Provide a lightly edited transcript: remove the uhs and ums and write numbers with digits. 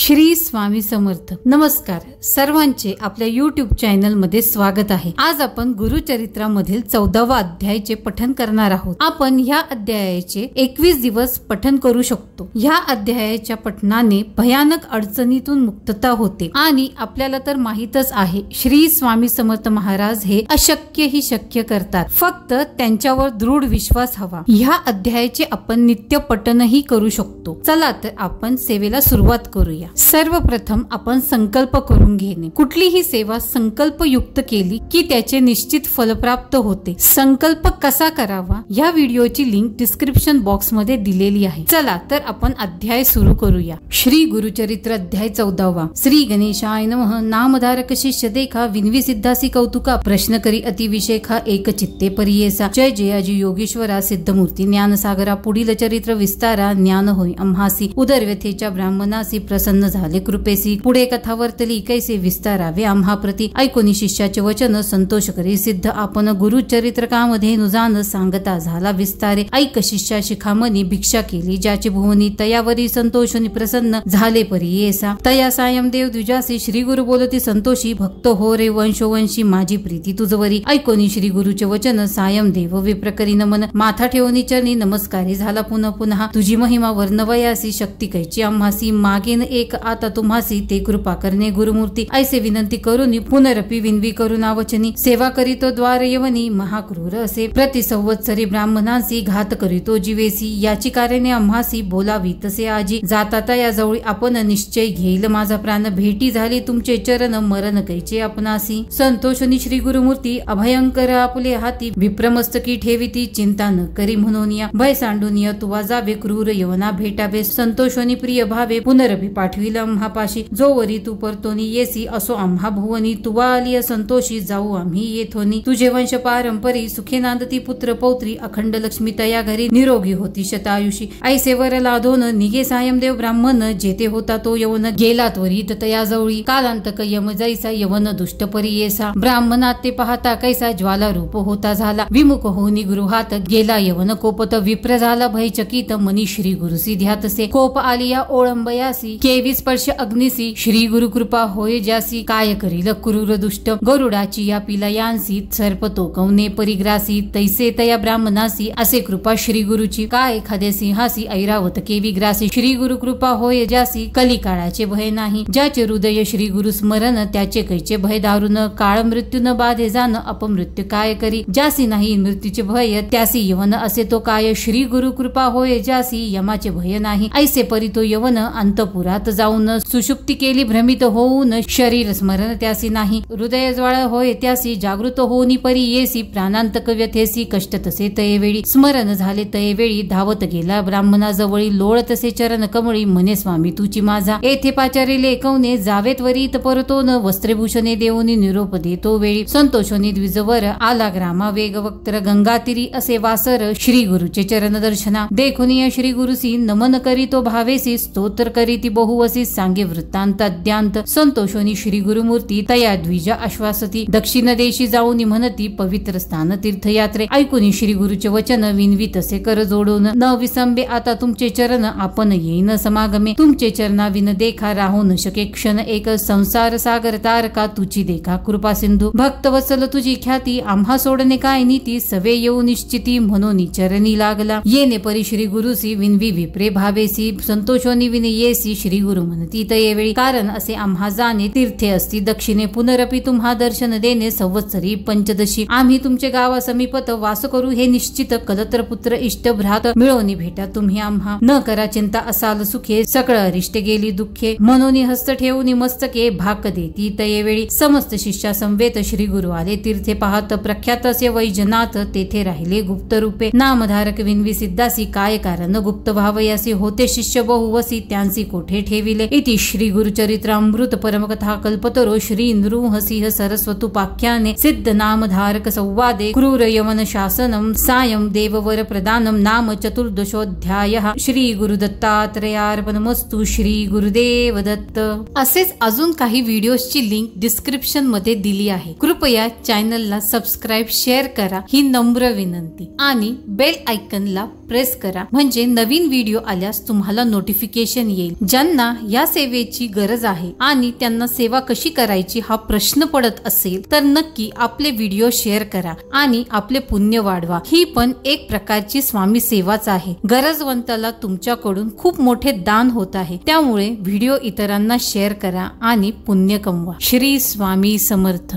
श्री स्वामी समर्थ. नमस्कार सर्वांचे आपल्या YouTube चॅनल मध्ये स्वागत आहे. आज आपण गुरुचरित्रामधील 14वा अध्यायाचे पठन करणार आहोत. आपण ह्या अध्यायाचे 21 दिवस पठन करू शकतो. ह्या अध्यायाच्या पठनाने भयानक अडचणीतून मुक्तता होते आणि आपल्याला तर माहीतच आहे श्री स्वामी समर्थ महाराज हे अशक्य ही शक्य करतात. फक्त त्यांच्यावर दृढ विश्वास हवा. ह्या अध्यायाचे आपण नित्य पठनही करू शकतो. चला तर आपण सेवेला सुरुवात करूया. सर्वप्रथम आपण संकल्प करून घेणे. कुठलीही सेवा संकल्पयुक्त केली की त्याचे निश्चित फल प्राप्त होते. संकल्प कसा करावा या व्हिडिओची लिंक डिस्क्रिप्शन बॉक्स मध्ये दिलेली आहे. चला तर आपण अध्याय सुरू करूया. श्री गुरुचरित्र अध्याय 14वा. श्री गणेशाय नमः. नामधारक शिष्य देखा विनवी सिद्धासी कौतुका प्रश्न करी अतिविशेखा एक चित्ते परियेसा. जय जयाजी योगेश्वरा सिद्धमूर्ती ज्ञानसागरा. पुढील चरित्र विस्तारा ज्ञान होय आम्हासी. उदरव्यथेच्या ब्राह्मणासी प्रसन्न झाले कृपेसी. पुढे कथा वर्तली कैसे विस्तारावे आम्हा प्रती. ऐकोनी शिष्याचे वचन संतोष करी सिद्ध आपण. गुरुचरित्रकामध्ये नुजान सांगता झाला विस्तारे. ऐक शिष्या शिखामणी भिक्षा केली ज्याची भुवनी. तयावरी संतोषनी प्रसन्न झाले परियेसा. तया सायम देव द्विजासी. श्री गुरु बोलती संतोषी भक्त हो रे वंशोवंशी माझी प्रीती तुझवरी. ऐकोनी श्री गुरुचे वचन सायम देव विप्रकरी नमन. माथा ठेवणी चरणी नमस्कारी झाला पुन्हा पुन्हा. तुझी महिमा वर्णवयासी शक्ती कैची आम्हासी. मागेन एक आता तुम्हासी ते कृपा करणे गुरुमूर्ती. ऐसे विनंती करून पुनरपी विनवी करुणा वचनी. सेवा करीतो द्वार यवनी महाक्रूर असे. प्रति संवत्सरी ब्राह्मणांसी घात करीतो जीवेसी. याची कारणे आम्हासी बोलावी तसे आजी. जाता तया जवळी आपण निश्चय घेईल माझा प्राण. भेटी झाली तुमचे चरण मरण कैचे आपणासी. संतोषनी श्री गुरुमूर्ती अभयंकर आपुले हाती. विप्रमस्तकी ठेविती चिंता न करी म्हणून या. भय सांडून या तुवा जावे क्रूर यवना भेटावे. संतोषनी प्रिय भावे पुनरपी पाठविल आम्हापाशी. जोवरी तू परतोनी येसी असो आम्हा भुवनी. तुवा आलिय संतोषी जाऊ आम्ही येथोनी. तुझे वंश पारंपरी सुखे नांदती पुत्र पौत्री. अखंड लक्ष्मी तया घरी निरोगी होती शतायुषी. ऐसे वर लाधोन निघे सायमदेव ब्राह्मण. जेते होता तो यवन गेला त्वरित तया जवळी. कालांतक यम जैसा यवन दुष्ट परियेसा. ब्राह्मणात ते पाहता कैसा ज्वाला रूप होता झाला. विमुख होनी गृहात गेला यवन कोपत. विप्र झाला भयचकित मनी श्री गुरुसी ध्यातसे. कोप आलिया ओळंबयासी केवी स्पर्श अग्निसी. श्री गुरु कृपा होय ज्यासी. काय करील क्रूर दुष्ट गरुडाची या पिलयांसी. सर्प तो कवने परिग्रासी. तैसे तया ब्राह्मणासी असे कृपा श्री गुरुची. काय एखाद्या सिंहासी ऐरावत केवी ग्रासी. श्री गुरु कृपा होय ज्यासी. कलिकाळाचे भय नाही ज्याचे हृदय श्री गुरु स्मरण. त्याचे कैचे भय दारुण. काळ मृत्यू न बाधे जाण अपमृत्यू काय करी. ज्यासी नाही मृत्यूचे भय त्यासी यवन असे तो काय. श्री गुरु कृपा होय ज्यासी यमाचे भय नाही. ऐसे परी तो यवन अंतपुरात जाऊन सुषुप्ती केली भ्रमित होऊन. शरीर स्मरण त्यासी नाही. हृदय ज्वाळ होय त्यासी. जागृत होऊनी परी येसी. प्राणांतक व्यथेसी कष्ट तसे तयेवेळी. स्मरण झाले तयेवेळी धावत गेला ब्राह्मणा जवळी. लोळ तसे चरण कमळी म्हणे स्वामी तुची माझा. येथे पाचारे लेखवणे जावे त्वरित परतोन. वस्त्रभूषणे देऊनी निरोप देतो वेळी. संतोषोनी द्विजवर आला ग्रामा वेग वक्त्र. गंगातीरी असे वासर श्री गुरुचे चरण दर्शना. देखुनिय श्री गुरुसी नमन करीतो भावेसी. स्तोत्र करीती बहुवसी सांगे वृत्तांत अद्यांत. संतोषोनी श्री गुरुमूर्ती तया द्विजा आश्वासती. दक्षिण देशी जाऊन म्हणती पवित्र स्थान तीर्थयात्रे. ऐकूनी श्री गुरुचे वचन विनवी तसे कर जोडून. न विसंबे आता तुमचे चरण आपण येईन समागमे. तुमचे चरणा विन देखा राहू न शके क्षण एक. संसार सागर तारका तुझी देखा कृपा सिंधू. भक्त वत्सल तुझी ख्याती आम्हा सोडणे काय नीती. सवे येऊ निश्चिती म्हणून चरणी लागला. येणे परी श्री गुरुसी विनवी विप्रे भावेसी. संतोषोनी विन येसी श्री गुरु म्हणती तयेवेळी. कारण असे आम्हा जाणे तीर्थे असती दक्षिणे. पुनरपी तुम्हा दर्शन देणे संवत्सरी पंचदशी. आम्ही तुमचे गावा समीपत वास करू हे निश्चित. कलत्र पुत्र इष्ट भ्रात मिळवणी भेटा तुम्ही आम्हा. न करा चिंता असाल सुखे. सकळ अरिष्ट गेली दुःखे. म्हणून हस्त ठेवून मस्तके भाक देती तयेवेळी. समस्त शिष्या संवेत श्री गुरु आले तीर्थे पाहत. प्रख्यात असे वैजनाथ तेथे राहिले गुप्त रूपे. नामधारक विनवी सिद्धासी काय कारण गुप्त भावयासी. होते शिष्य बहुवसी त्यांसी कोठे ठेविले. इति श्री गुरुचरित्रामृत परमकथा कल्पतरो श्री नृसिंह सरस्वतुपाख्याने सिद्ध नामधारक संवादे क्रूर यवन शासनम सायं देववर प्रदानम नाम चतुर्दशोध्यायः. श्री गुरुदत्तात्रेयार्पणमस्तु. श्री गुरुदेव दत्त. असेच अजून काही व्हिडिओजची लिंक डिस्क्रिप्शन मध्ये दिली आहे. कृपया चॅनलला सबस्क्राईब शेअर करा ही नम्र विनंती. आणि बेल आयकॉनला प्रेस करा म्हणजे नवीन व्हिडिओ आल्यास तुम्हाला नोटिफिकेशन येईल. ज्यांना या सेवेची गरज आहे आणि त्यांना सेवा कशी करायची हा प्रश्न पडत असेल तर नक्की आपले व्हिडिओ शेअर करा आणि आपले पुण्य वाढवा। ही पण एक प्रकारची स्वामी सेवाच आहे। गरजवंताला तुमच्याकडून खूप मोठे दान होत आहे, त्यामुळे व्हिडिओ इतरांना शेअर करा आणि पुण्य कमवा। श्री स्वामी समर्थ।